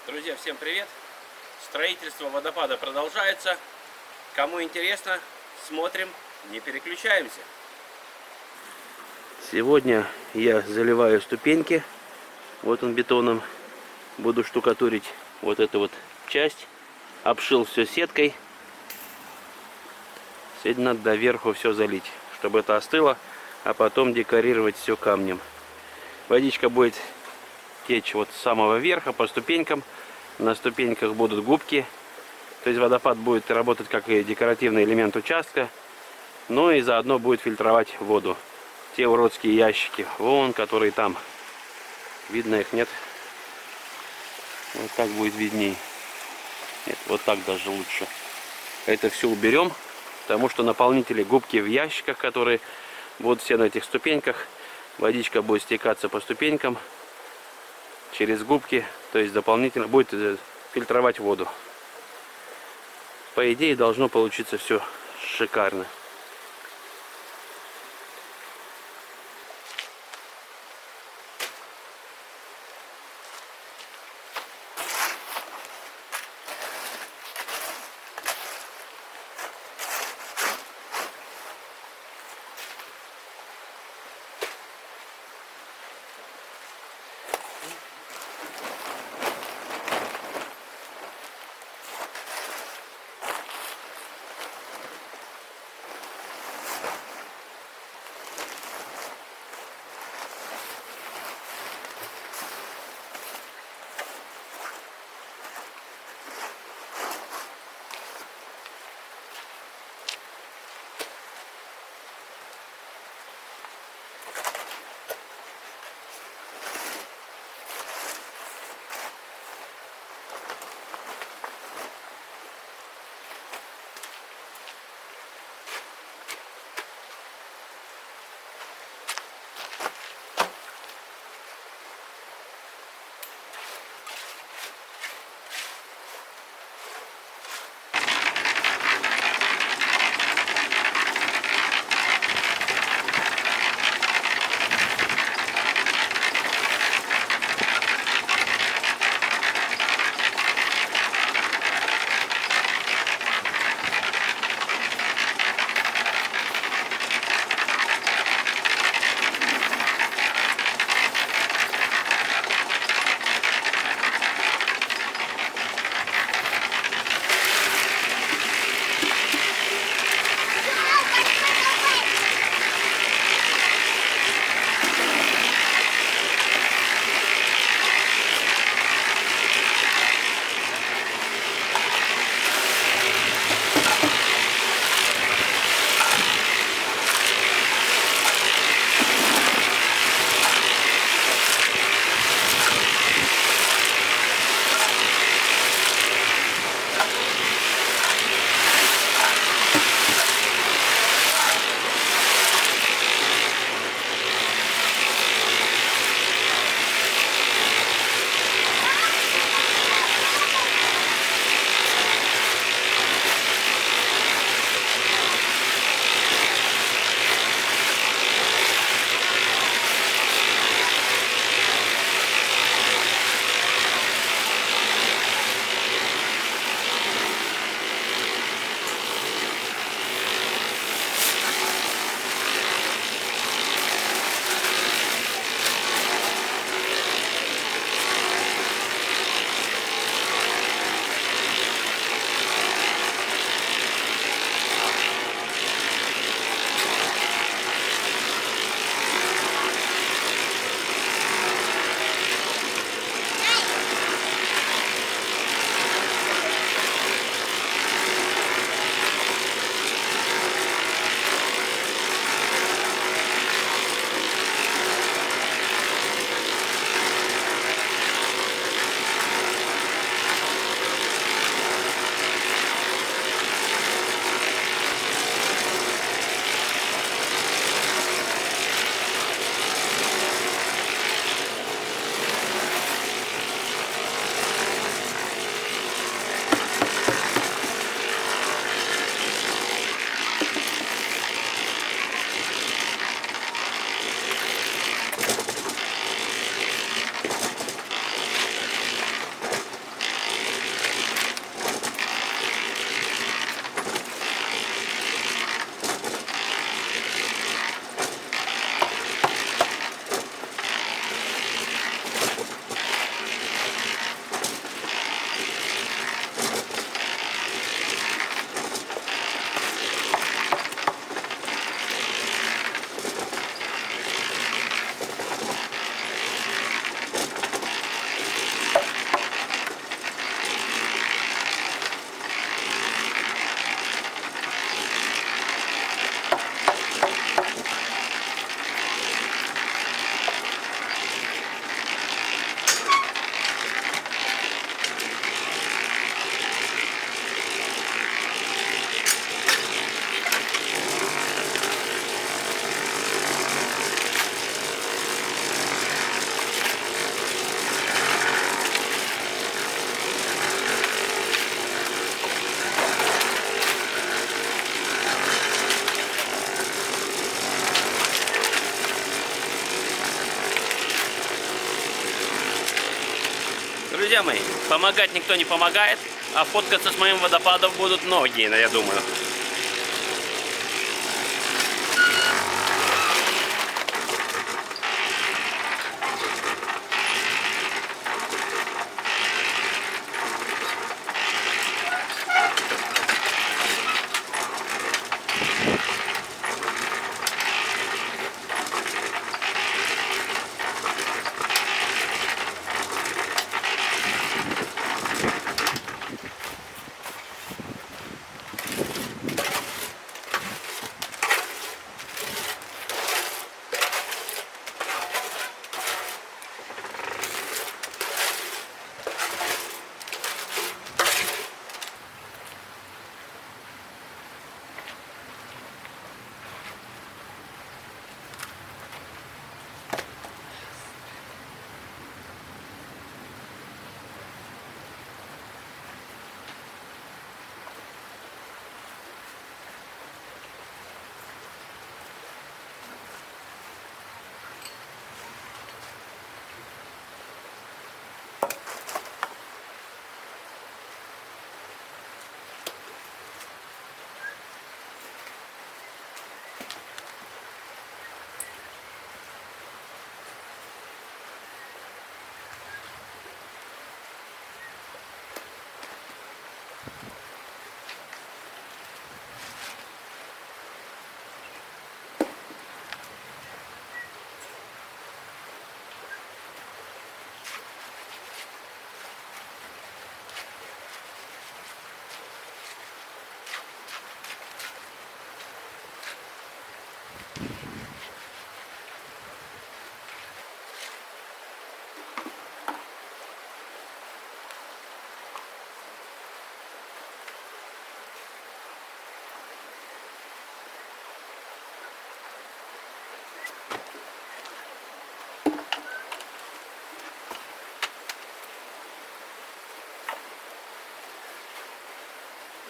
Друзья, всем привет! Строительство водопада продолжается. Кому интересно, смотрим, не переключаемся. Сегодня я заливаю ступеньки. Вот он бетоном. Буду штукатурить вот эту вот часть. Обшил все сеткой. Сегодня надо доверху все залить, чтобы это остыло, а потом декорировать все камнем. Водичка будет течь вот с самого верха по ступенькам. На ступеньках будут губки. То есть водопад будет работать как и декоративный элемент участка. Но и заодно будет фильтровать воду. Те уродские ящики, вон, которые там. Видно их, нет? Вот так будет видней. Нет, вот так даже лучше. Это все уберем, потому что наполнители губки в ящиках, которые будут все на этих ступеньках. Водичка будет стекаться по ступенькам через губки. То есть дополнительно будет фильтровать воду. По идее должно получиться все шикарно. друзья мои, помогать никто не помогает, а фоткаться с моим водопадом будут многие, я думаю.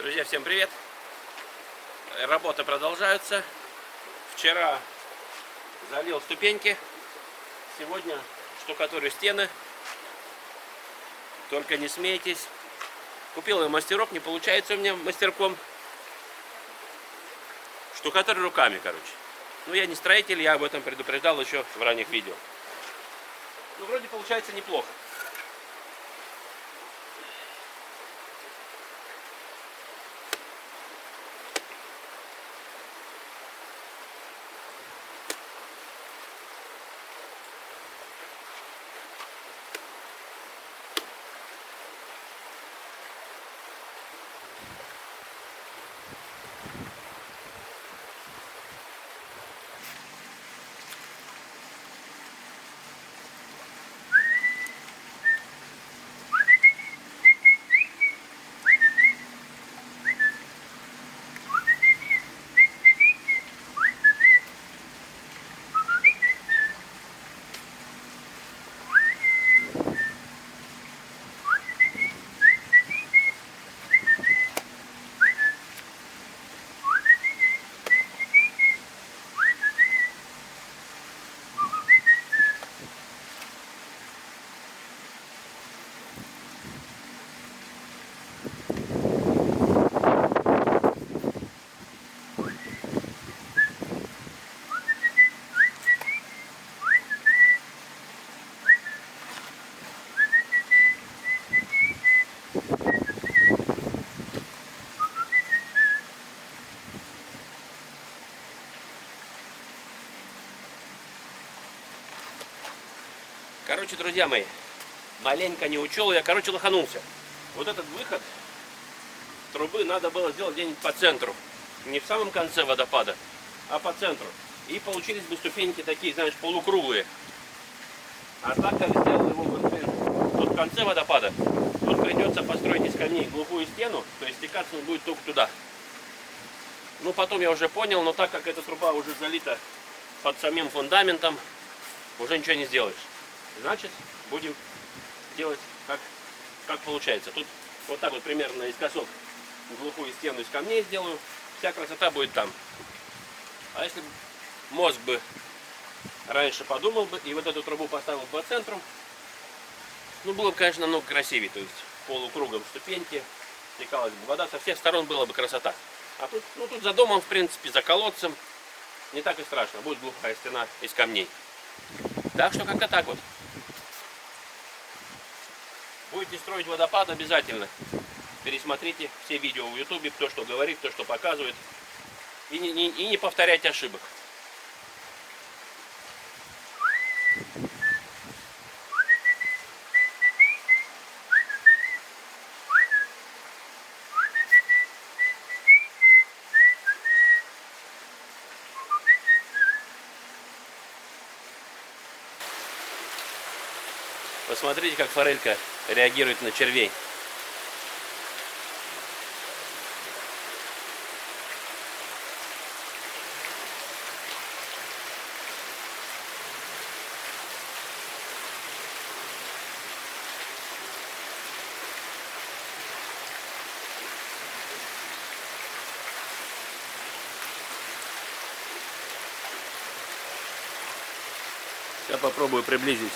Друзья, всем привет! Работы продолжаются. Вчера залил ступеньки, сегодня штукатурю стены. Только не смейтесь. Купил я мастерок, не получается у меня мастерком. Штукатурю руками, короче. Ну, я не строитель, я об этом предупреждал еще в ранних видео. Ну, вроде получается неплохо. Короче, друзья мои, маленько не учел, я, лоханулся. Вот этот выход трубы надо было сделать где-нибудь по центру. Не в самом конце водопада, а по центру. И получились бы ступеньки такие, знаешь, полукруглые. А так как сделал его вот в конце водопада, тут придется построить из камней глухую стену, то есть стекаться он будет только туда. Ну, потом я уже понял, но так как эта труба уже залита под самим фундаментом, уже ничего не сделаешь. Значит, будем делать как получается. Тут вот так вот примерно наискосок глухую стену из камней сделаю. Вся красота будет там. А если мозг бы раньше подумал бы и вот эту трубу поставил по центру, Ну, было бы, конечно, намного красивее. То есть полукругом ступеньки, стекалась бы вода, со всех сторон была бы красота. А тут, ну, тут за домом, в принципе, за колодцем не так и страшно. Будет глухая стена из камней. Так что как-то так вот. Будете строить водопад, обязательно пересмотрите все видео в ютубе, кто что говорит, кто что показывает. И не повторяйте ошибок. Посмотрите, как форелька реагирует на червей. Я попробую приблизить.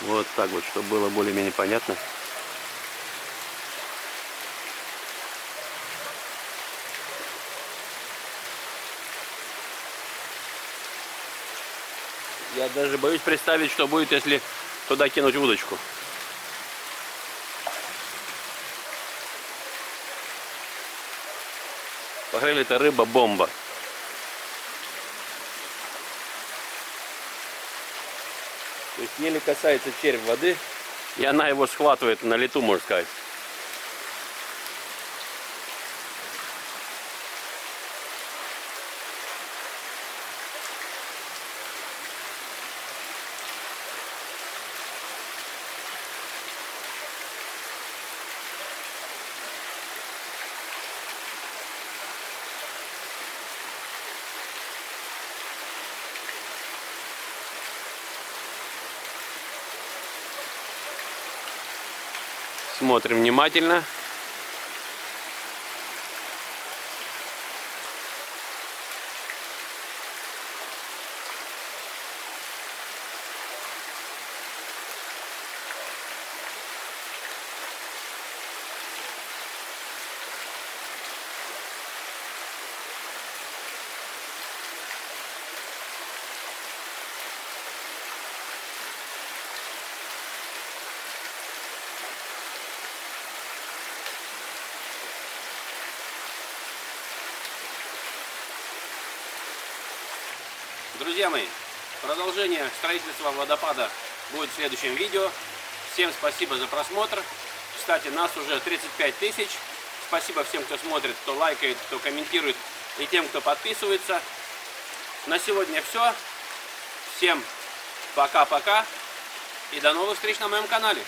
Вот так вот, чтобы было более-менее понятно. Я даже боюсь представить, что будет, если туда кинуть удочку. Форель — это рыба-бомба. То есть еле касается червь воды, и она его схватывает на лету, можно сказать. Смотрим внимательно. Друзья мои, продолжение строительства водопада будет в следующем видео. Всем спасибо за просмотр. Кстати, нас уже 35 тысяч. Спасибо всем, кто смотрит, кто лайкает, кто комментирует, и тем, кто подписывается. На сегодня все. Всем пока-пока и до новых встреч на моем канале.